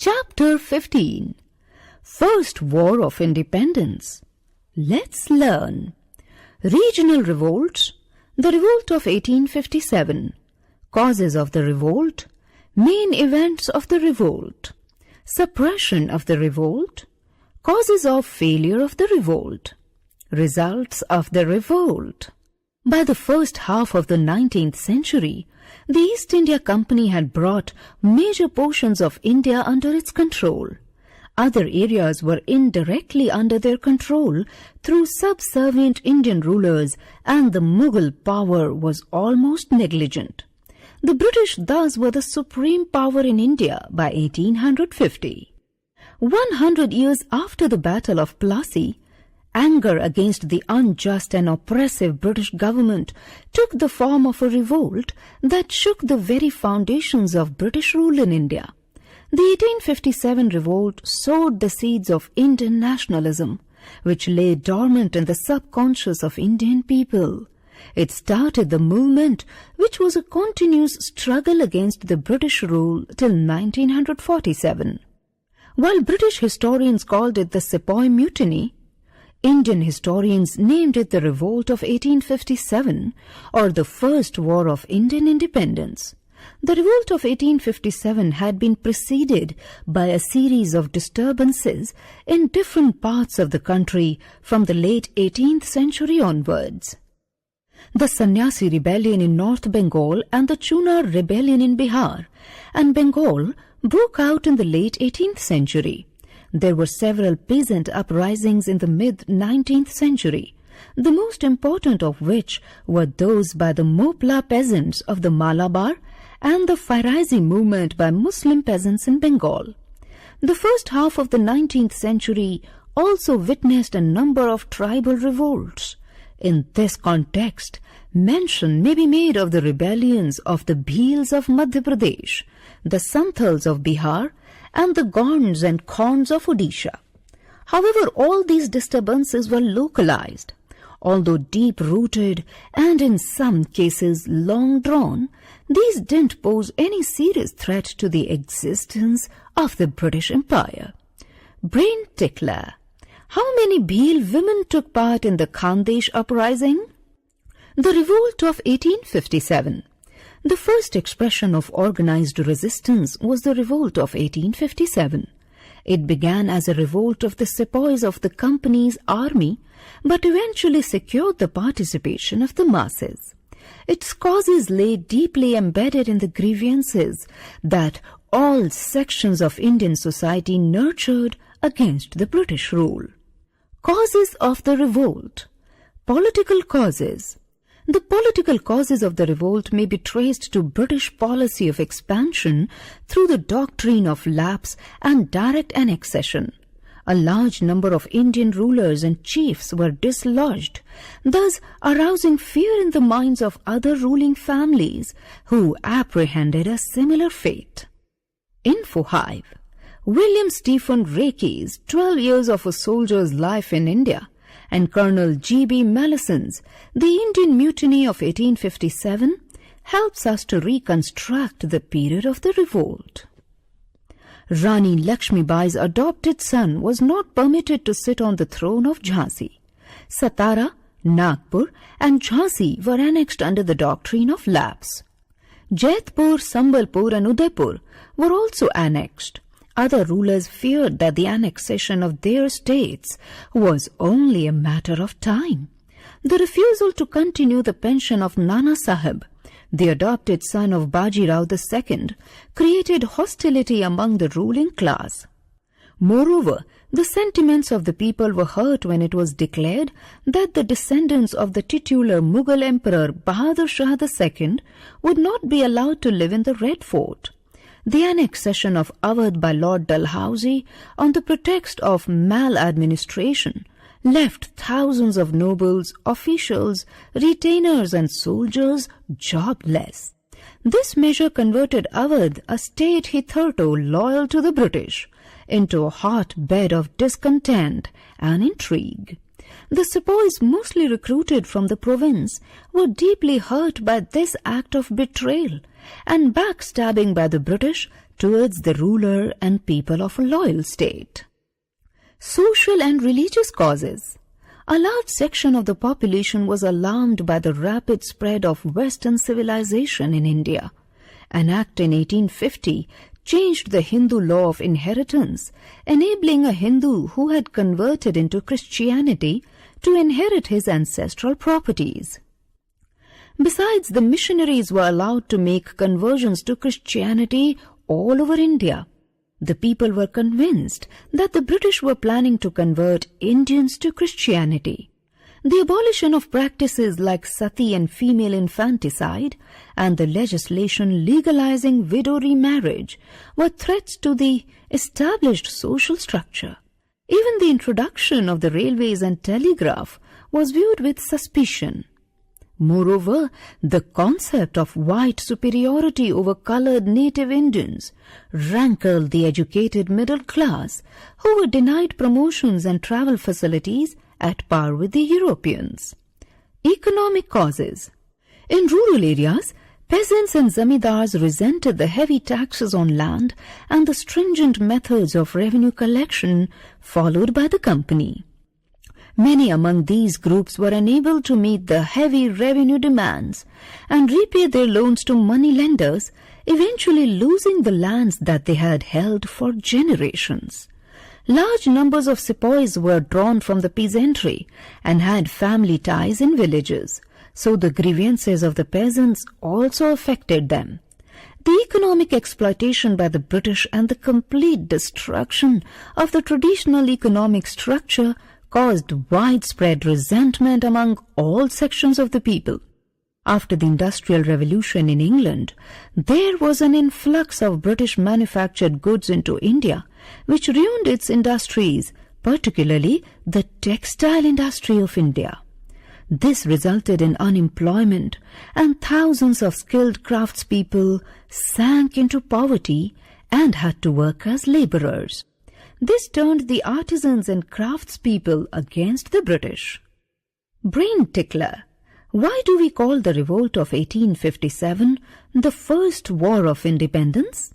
Chapter 15. First War of Independence. Let's learn. Regional revolts. The revolt of 1857. Causes of the revolt. Main events of the revolt. Suppression of the revolt. Causes of failure of the revolt. Results of the revolt. By the first half of the 19th century, the East India Company had brought major portions of India under its control. Other areas were indirectly under their control through subservient Indian rulers, and the Mughal power was almost negligent. The British thus were the supreme power in India by 1850. 100 years after the Battle of Plassey, anger against the unjust and oppressive British government took the form of a revolt that shook the very foundations of British rule in India. The 1857 revolt sowed the seeds of Indian nationalism, which lay dormant in the subconscious of Indian people. It started the movement, which was a continuous struggle against the British rule till 1947. While British historians called it the Sepoy Mutiny, Indian historians named it the Revolt of 1857 or the First War of Indian Independence. The Revolt of 1857 had been preceded by a series of disturbances in different parts of the country from the late 18th century onwards. The Sannyasi rebellion in North Bengal and the Chunar rebellion in Bihar and Bengal broke out in the late 18th century. There were several peasant uprisings in the mid-19th century, the most important of which were those by the Mopla peasants of the Malabar and the Fairaizi movement by Muslim peasants in Bengal. The first half of the 19th century also witnessed a number of tribal revolts. In this context, mention may be made of the rebellions of the Bhils of Madhya Pradesh, the Santhals of Bihar, and the Gonds and Khons of Odisha. However, all these disturbances were localized. Although deep-rooted and in some cases long-drawn, these didn't pose any serious threat to the existence of the British Empire. Brain tickler. How many Bhil women took part in the Khandesh uprising? The revolt of 1857. The first expression of organized resistance was the revolt of 1857. It began as a revolt of the sepoys of the company's army, but eventually secured the participation of the masses. Its causes lay deeply embedded in the grievances that all sections of Indian society nurtured against the British rule. Causes of the revolt. Political causes. The political causes of the revolt may be traced to British policy of expansion through the doctrine of lapse and direct annexation. A large number of Indian rulers and chiefs were dislodged, thus arousing fear in the minds of other ruling families who apprehended a similar fate. Info Hive. William Stephen Reike's 12 Years of a Soldier's Life in India and Colonel G.B. Mallison's The Indian Mutiny of 1857 helps us to reconstruct the period of the revolt. Rani Lakshmibai's adopted son was not permitted to sit on the throne of Jhansi. Satara, Nagpur and Jhansi were annexed under the doctrine of lapse. Jaitpur, Sambalpur and Udaipur were also annexed. Other rulers feared that the annexation of their states was only a matter of time. The refusal to continue the pension of Nana Sahib, the adopted son of Bajirao II, created hostility among the ruling class. Moreover, the sentiments of the people were hurt when it was declared that the descendants of the titular Mughal Emperor Bahadur Shah II would not be allowed to live in the Red Fort. The annexation of Awadh by Lord Dalhousie on the pretext of maladministration left thousands of nobles, officials, retainers and soldiers jobless. This measure converted Awadh, a state hitherto loyal to the British, into a hotbed of discontent and intrigue. The sepoys, mostly recruited from the province, were deeply hurt by this act of betrayal and backstabbing by the British towards the ruler and people of a loyal state. Social and religious causes. A large section of the population was alarmed by the rapid spread of Western civilization in India. An act in 1850 changed the Hindu law of inheritance, enabling a Hindu who had converted into Christianity to inherit his ancestral properties. Besides, the missionaries were allowed to make conversions to Christianity all over India. The people were convinced that the British were planning to convert Indians to Christianity. The abolition of practices like sati and female infanticide and the legislation legalizing widow remarriage were threats to the established social structure. Even the introduction of the railways and telegraph was viewed with suspicion. Moreover, the concept of white superiority over colored native Indians rankled the educated middle class, who were denied promotions and travel facilities at par with the Europeans. Economic causes. In rural areas, peasants and zamindars resented the heavy taxes on land and the stringent methods of revenue collection followed by the company. Many among these groups were unable to meet the heavy revenue demands and repay their loans to money lenders, eventually losing the lands that they had held for generations. Large numbers of sepoys were drawn from the peasantry and had family ties in villages, so the grievances of the peasants also affected them. The economic exploitation by the British and the complete destruction of the traditional economic structure caused widespread resentment among all sections of the people. After the Industrial Revolution in England, there was an influx of British manufactured goods into India, which ruined its industries, particularly the textile industry of India. This resulted in unemployment, and thousands of skilled craftspeople sank into poverty and had to work as laborers. This turned the artisans and craftspeople against the British. Brain tickler. Why do we call the revolt of 1857 the first war of independence?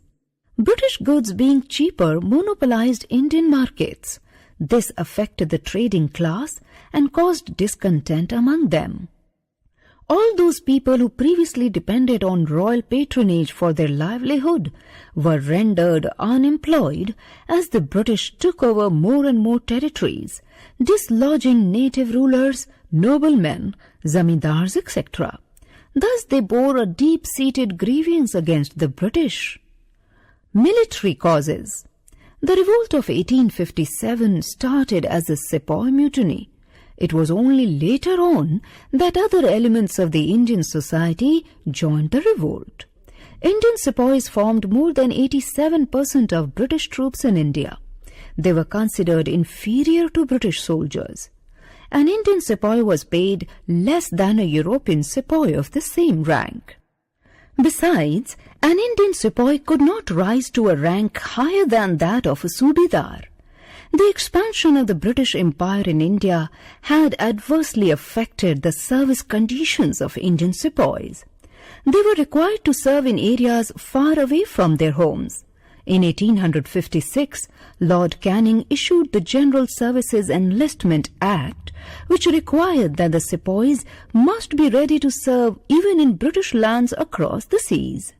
British goods being cheaper monopolized Indian markets. This affected the trading class and caused discontent among them. All those people who previously depended on royal patronage for their livelihood were rendered unemployed as the British took over more and more territories, dislodging native rulers, noblemen, zamindars, etc. Thus they bore a deep-seated grievance against the British. Military causes. The revolt of 1857 started as a sepoy mutiny. It was only later on that other elements of the Indian society joined the revolt. Indian sepoys formed more than 87% of British troops in India. They were considered inferior to British soldiers. An Indian sepoy was paid less than a European sepoy of the same rank. Besides, an Indian sepoy could not rise to a rank higher than that of a subedar. The expansion of the British Empire in India had adversely affected the service conditions of Indian sepoys. They were required to serve in areas far away from their homes. In 1856, Lord Canning issued the General Services Enlistment Act, which required that the sepoys must be ready to serve even in British lands across the seas.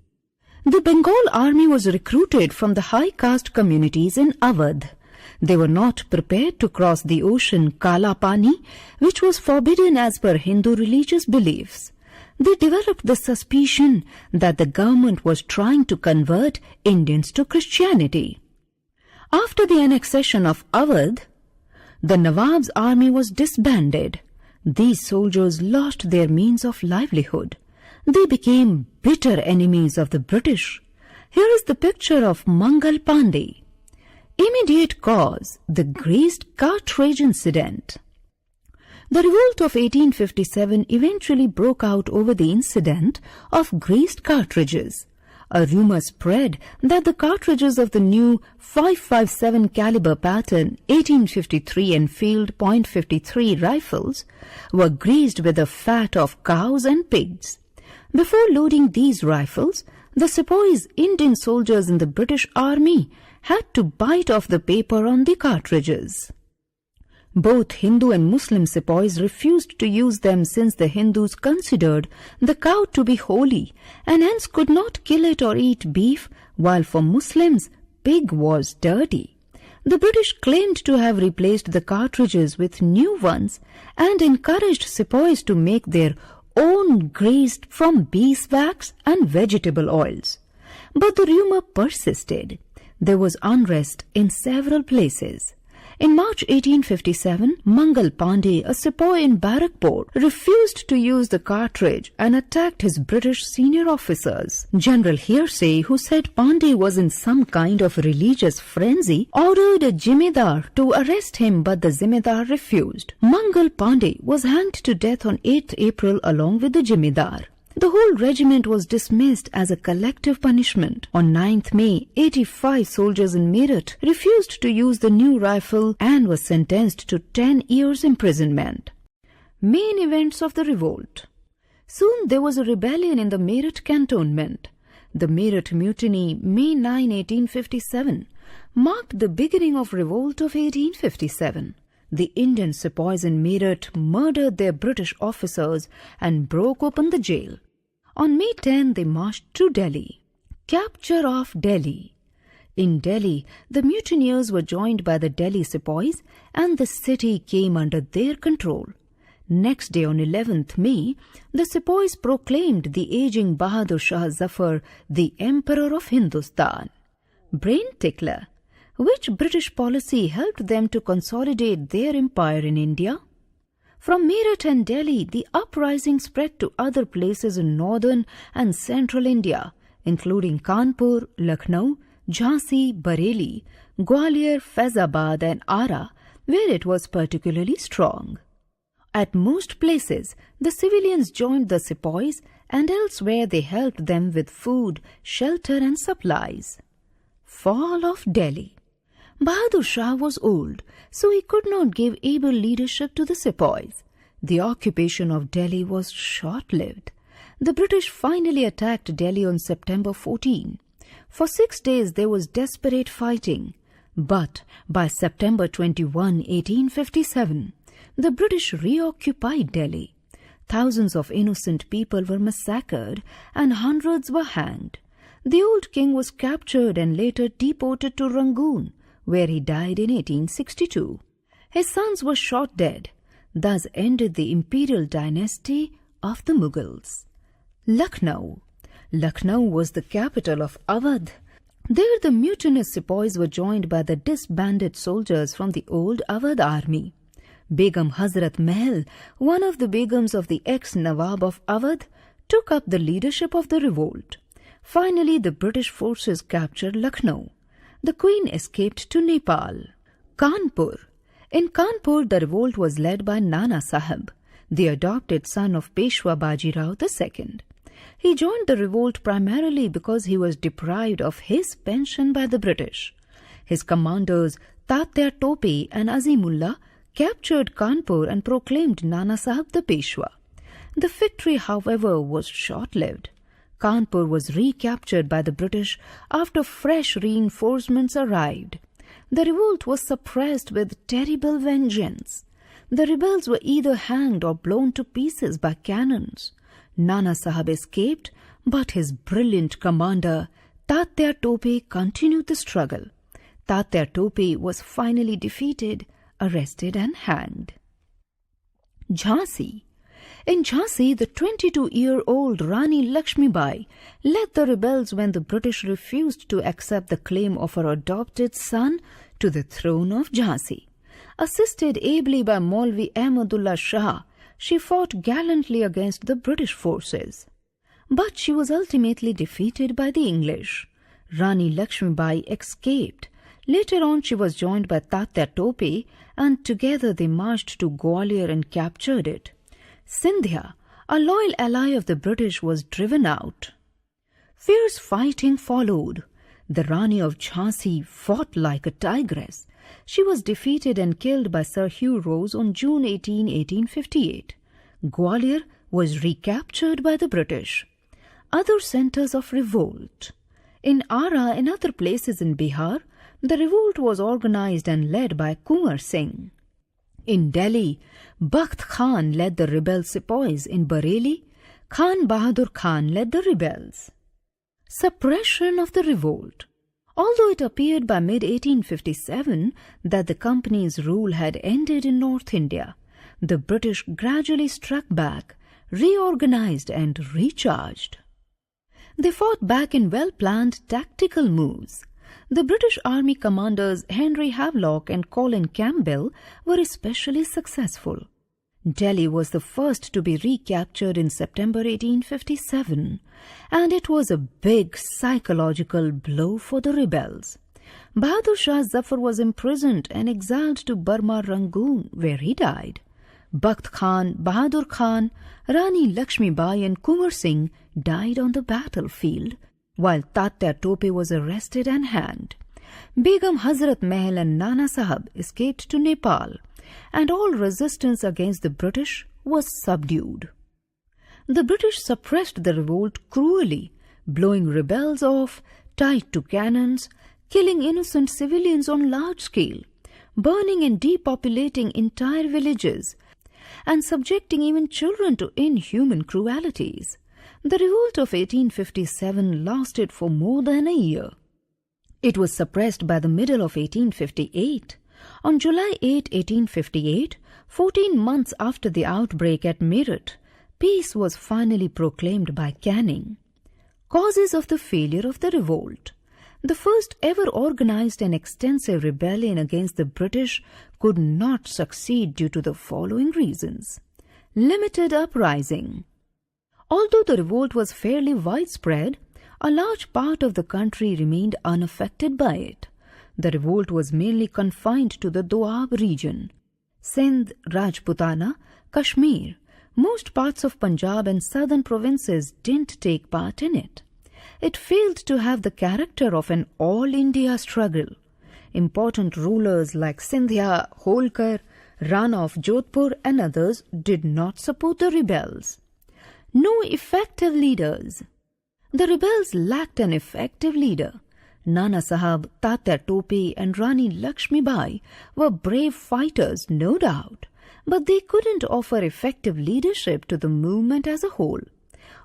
The Bengal army was recruited from the high caste communities in Awadh. They were not prepared to cross the ocean Kala Pani, which was forbidden as per Hindu religious beliefs. They developed the suspicion that the government was trying to convert Indians to Christianity. After the annexation of Awadh, the Nawab's army was disbanded. These soldiers lost their means of livelihood. They became bitter enemies of the British. Here is the picture of Mangal Pandey. Immediate cause, the greased cartridge incident. The revolt of 1857 eventually broke out over the incident of greased cartridges. A rumor spread that the cartridges of the new 5.57 caliber pattern 1853 Enfield .53 rifles were greased with the fat of cows and pigs. Before loading these rifles, The sepoys, Indian soldiers in the British Army, had to bite off the paper on the cartridges. Both Hindu and Muslim sepoys refused to use them since the Hindus considered the cow to be holy and hence could not kill it or eat beef, while for Muslims, pig was dirty. The British claimed to have replaced the cartridges with new ones and encouraged sepoys to make their own greased from beeswax and vegetable oils. But the rumor persisted. There was unrest in several places. In March 1857, Mangal Pandey, a sepoy in Barakpur, refused to use the cartridge and attacked his British senior officers. General Hearsay, who said Pandey was in some kind of religious frenzy, ordered a Jimidar to arrest him, but the Jimidar refused. Mangal Pandey was hanged to death on 8th April along with the Jimidar. The whole regiment was dismissed as a collective punishment. On 9th May, 85 soldiers in Meerut refused to use the new rifle and were sentenced to 10 years imprisonment. Main events of the revolt. Soon there was a rebellion in the Meerut cantonment. The Meerut Mutiny, May 9, 1857, marked the beginning of revolt of 1857. The Indian sepoys in Meerut murdered their British officers and broke open the jail. On May 10, they marched to Delhi. Capture of Delhi. In Delhi, the mutineers were joined by the Delhi sepoys and the city came under their control. Next day, on 11th May, the sepoys proclaimed the aging Bahadur Shah Zafar the Emperor of Hindustan. Brain tickler. Which British policy helped them to consolidate their empire in India? From Meerut and Delhi, the uprising spread to other places in northern and central India, including Kanpur, Lucknow, Jhansi, Bareilly, Gwalior, Faizabad and Ara, where it was particularly strong. At most places, the civilians joined the sepoys and elsewhere they helped them with food, shelter and supplies. Fall of Delhi. Bahadur Shah was old, so he could not give able leadership to the sepoys. The occupation of Delhi was short-lived. The British finally attacked Delhi on September 14. For 6 days there was desperate fighting, but by September 21, 1857, the British reoccupied Delhi. Thousands of innocent people were massacred and hundreds were hanged. The old king was captured and later deported to Rangoon, where he died in 1862. His sons were shot dead. Thus ended the imperial dynasty of the Mughals. Lucknow. Lucknow was the capital of Awadh. There the mutinous sepoys were joined by the disbanded soldiers from the old Awadh army. Begum Hazrat Mahal, one of the Begums of the ex-Nawab of Awadh, took up the leadership of the revolt. Finally, the British forces captured Lucknow. The queen escaped to Nepal. Kanpur. In Kanpur, the revolt was led by Nana Sahib, the adopted son of Peshwa Bajirao II. He joined the revolt primarily because he was deprived of his pension by the British. His commanders Tatya Tope and Azimullah captured Kanpur and proclaimed Nana Sahib the Peshwa. The victory, however, was short-lived. Kanpur was recaptured by the British after fresh reinforcements arrived. The revolt was suppressed with terrible vengeance. The rebels were either hanged or blown to pieces by cannons. Nana Sahib escaped, but his brilliant commander Tatya Tope continued the struggle. Tatya Tope was finally defeated, arrested and hanged. Jhansi. In Jhansi, the 22-year-old Rani Lakshmibai led the rebels when the British refused to accept the claim of her adopted son to the throne of Jhansi. Assisted ably by Maulvi Ahmadullah Shah, she fought gallantly against the British forces. But she was ultimately defeated by the English. Rani Lakshmibai escaped. Later on, she was joined by Tatya Tope, and together they marched to Gwalior and captured it. Sindhya, a loyal ally of the British, was driven out. Fierce fighting followed. The Rani of Jhansi fought like a tigress. She was defeated and killed by Sir Hugh Rose on June 18, 1858. Gwalior was recaptured by the British. other centers of revolt. In Ara and other places in Bihar, the revolt was organized and led by Kunwar Singh. In Delhi, Bakht Khan led the rebel sepoys. In Bareilly, Khan Bahadur Khan led the rebels. Suppression of the revolt. Although it appeared by mid-1857 that the company's rule had ended in North India, the British gradually struck back, reorganized and recharged. They fought back in well-planned tactical moves. The British Army commanders Henry Havelock and Colin Campbell were especially successful. Delhi was the first to be recaptured in September 1857, and it was a big psychological blow for the rebels. Bahadur Shah Zafar was imprisoned and exiled to Burma Rangoon, where he died. Bakht Khan, Bahadur Khan, Rani Lakshmi Bai and Kunwar Singh died on the battlefield, while Tatya Tope was arrested and hanged. Begum Hazrat Mahal and Nana Sahab escaped to Nepal, and all resistance against the British was subdued. The British suppressed the revolt cruelly, blowing rebels off, tied to cannons, killing innocent civilians on large scale, burning and depopulating entire villages, and subjecting even children to inhuman cruelties. The revolt of 1857 lasted for more than a year. It was suppressed by the middle of 1858. On July 8, 1858, 14 months after the outbreak at Meerut, peace was finally proclaimed by Canning. Causes of the failure of the revolt. The first ever organized and extensive rebellion against the British could not succeed due to the following reasons. Limited uprising. Although the revolt was fairly widespread, a large part of the country remained unaffected by it. The revolt was mainly confined to the Doab region, Sindh, Rajputana, Kashmir. Most parts of Punjab and southern provinces didn't take part in it. It failed to have the character of an all-India struggle. Important rulers like Scindia, Holkar, Rana of Jodhpur and others did not support the rebels. No effective leaders. The rebels lacked an effective leader. Nana Sahab, Tatya Tope and Rani Lakshmi Bai were brave fighters, no doubt, but they couldn't offer effective leadership to the movement as a whole.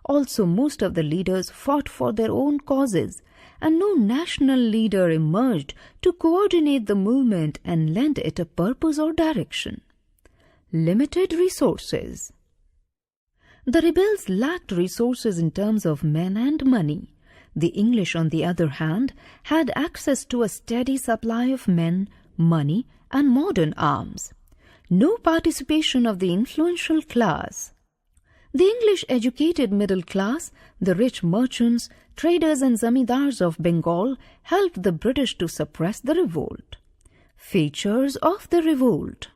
Also, most of the leaders fought for their own causes, and no national leader emerged to coordinate the movement and lend it a purpose or direction. Limited resources. The rebels lacked resources in terms of men and money. The English, on the other hand, had access to a steady supply of men, money, and modern arms. No participation of the influential class. The English educated middle class, the rich merchants, traders and zamindars of Bengal helped the British to suppress the revolt. Features of the revolt.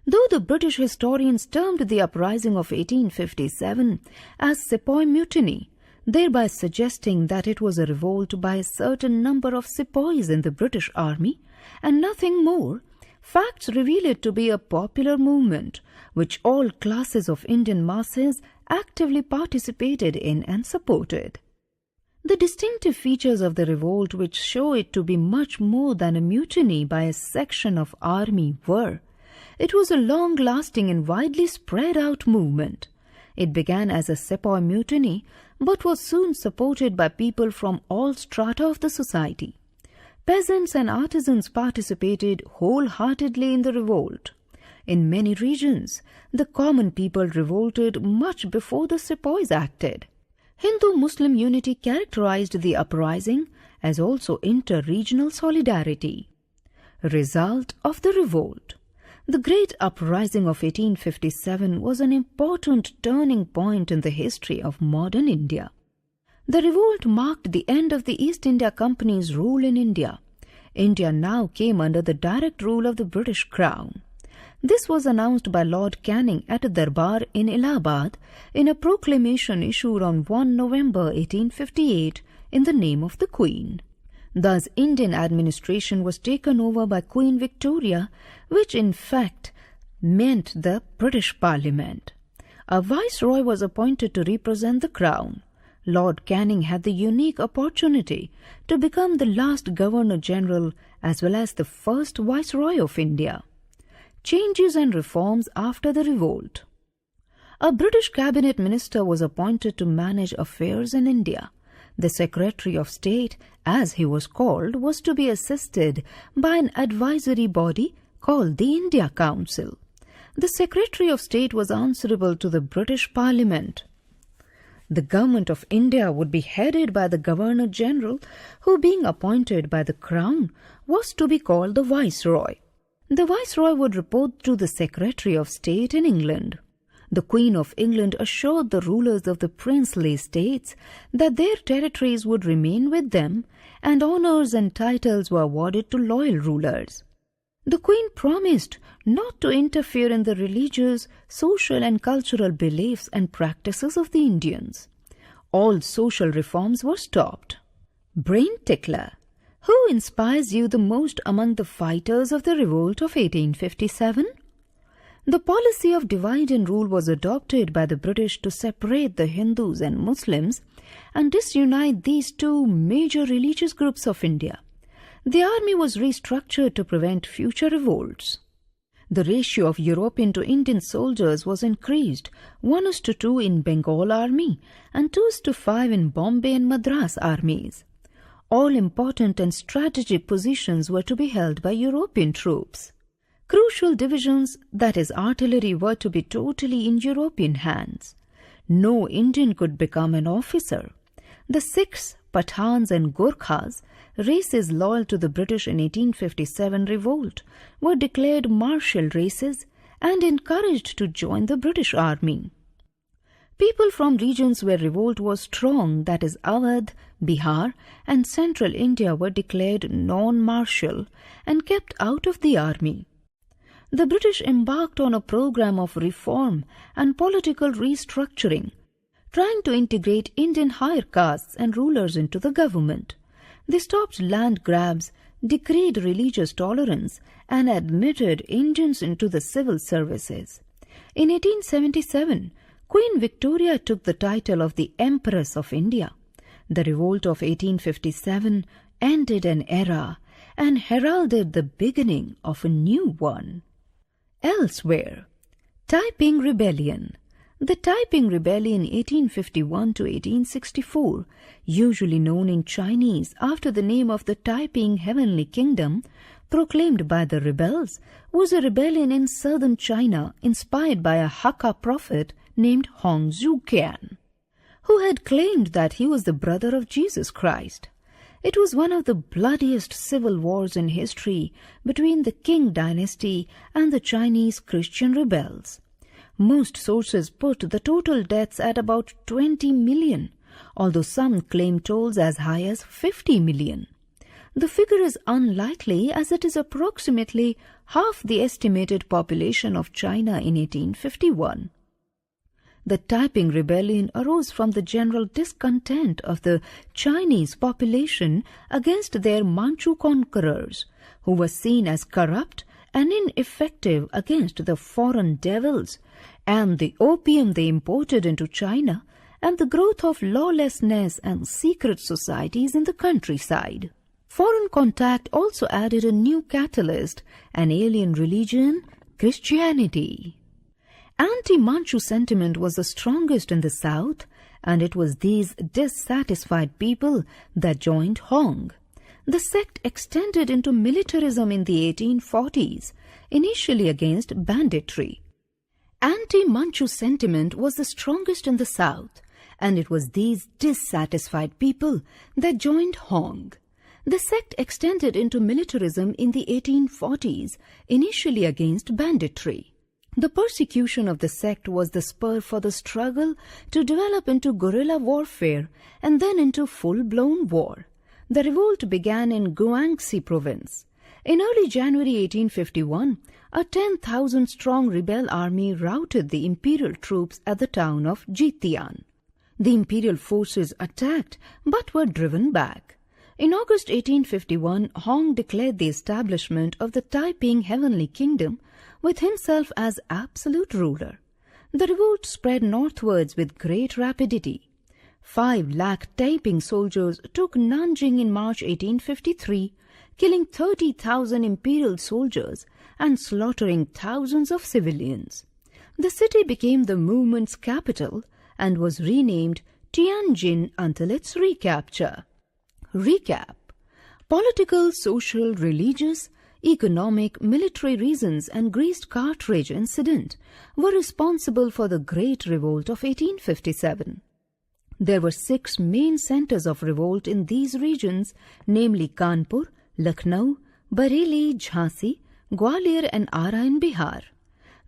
Though the British historians termed the uprising of 1857 as Sepoy Mutiny, thereby suggesting that it was a revolt by a certain number of sepoys in the British Army and nothing more, facts reveal it to be a popular movement which all classes of Indian masses actively participated in and supported. The distinctive features of the revolt which show it to be much more than a mutiny by a section of army were: it was a long-lasting and widely spread-out movement. It began as a sepoy mutiny, but was soon supported by people from all strata of the society. Peasants and artisans participated wholeheartedly in the revolt. In many regions, the common people revolted much before the sepoys acted. Hindu-Muslim unity characterized the uprising, as also inter-regional solidarity. Result of the revolt. The Great Uprising of 1857 was an important turning point in the history of modern India. The revolt marked the end of the East India Company's rule in India. India now came under the direct rule of the British Crown. This was announced by Lord Canning at a Darbar in Allahabad in a proclamation issued on 1 November 1858 in the name of the Queen. Thus, Indian administration was taken over by Queen Victoria, which in fact meant the British Parliament. A viceroy was appointed to represent the Crown. Lord Canning had the unique opportunity to become the last Governor-General as well as the first Viceroy of India. Changes and reforms after the revolt. A British cabinet minister was appointed to manage affairs in India. The Secretary of State, as he was called, was to be assisted by an advisory body called the India Council. The Secretary of State was answerable to the British Parliament. The government of India would be headed by the Governor-General, who, being appointed by the Crown, was to be called the Viceroy. The Viceroy would report to the Secretary of State in England. The Queen of England assured the rulers of the princely states that their territories would remain with them, and honours and titles were awarded to loyal rulers. The Queen promised not to interfere in the religious, social and cultural beliefs and practices of the Indians. All social reforms were stopped. Brain tickler. Who inspires you the most among the fighters of the revolt of 1857? The policy of divide and rule was adopted by the British to separate the Hindus and Muslims and disunite these two major religious groups of India. The army was restructured to prevent future revolts. The ratio of European to Indian soldiers was increased 1:2 in Bengal army and 2:5 in Bombay and Madras armies. All important and strategic positions were to be held by European troops. Crucial divisions, that is artillery, were to be totally in European hands. No Indian could become an officer. The Sikhs, Pathans and Gurkhas, races loyal to the British in 1857 revolt, were declared martial races and encouraged to join the British army. People from regions where revolt was strong, that is Awadh, Bihar and central India, were declared non-martial and kept out of the army. The British embarked on a program of reform and political restructuring, trying to integrate Indian higher castes and rulers into the government. They stopped land grabs, decreed religious tolerance, and admitted Indians into the civil services. In 1877, Queen Victoria took the title of the Empress of India. The revolt of 1857 ended an era and heralded the beginning of a new one. Elsewhere, Taiping Rebellion. The Taiping Rebellion 1851 to 1864, usually known in Chinese after the name of the Taiping Heavenly Kingdom, proclaimed by the rebels, was a rebellion in southern China inspired by a Hakka prophet named Hong Zhuqian, who had claimed that he was the brother of Jesus Christ. It was one of the bloodiest civil wars in history between the Qing dynasty and the Chinese Christian rebels. Most sources put the total deaths at about 20 million, although some claim tolls as high as 50 million. The figure is unlikely as it is approximately half the estimated population of China in 1851. The Taiping Rebellion arose from the general discontent of the Chinese population against their Manchu conquerors, who were seen as corrupt and ineffective against the foreign devils, and the opium they imported into China, and the growth of lawlessness and secret societies in the countryside. Foreign contact also added a new catalyst, an alien religion, Christianity. Anti-Manchu sentiment was the strongest in the south, and it was these dissatisfied people that joined Hong. The sect extended into militarism in the 1840s, initially against banditry. Anti-Manchu sentiment was the strongest in the south, and it was these dissatisfied people that joined Hong. The sect extended into militarism in the 1840s, initially against banditry. The persecution of the sect was the spur for the struggle to develop into guerrilla warfare and then into full-blown war. The revolt began in Guangxi province. In early January 1851, a 10,000-strong rebel army routed the imperial troops at the town of Jitian. The imperial forces attacked but were driven back. In August 1851, Hong declared the establishment of the Taiping Heavenly Kingdom with himself as absolute ruler. The revolt spread northwards with great rapidity. 5 lakh Taiping soldiers took Nanjing in March 1853, killing 30,000 imperial soldiers and slaughtering thousands of civilians. The city became the movement's capital and was renamed Tianjin until its recapture. Recap: political, social, religious, economic, military reasons and greased cartridge incident were responsible for the Great Revolt of 1857. There were 6 main centers of revolt in these regions, namely Kanpur, Lucknow, Bareilly, Jhansi, Gwalior and Ara in Bihar.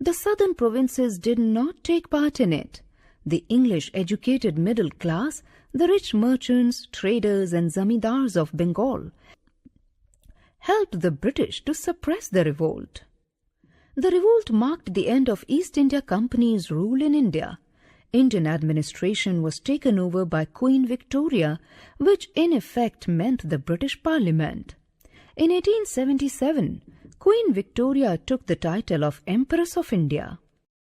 The southern provinces did not take part in it. The English-educated middle class, the rich merchants, traders and zamindars of Bengal helped the British to suppress the revolt. The revolt marked the end of East India Company's rule in India. Indian administration was taken over by Queen Victoria, which in effect meant the British Parliament. In 1877, Queen Victoria took the title of Empress of India.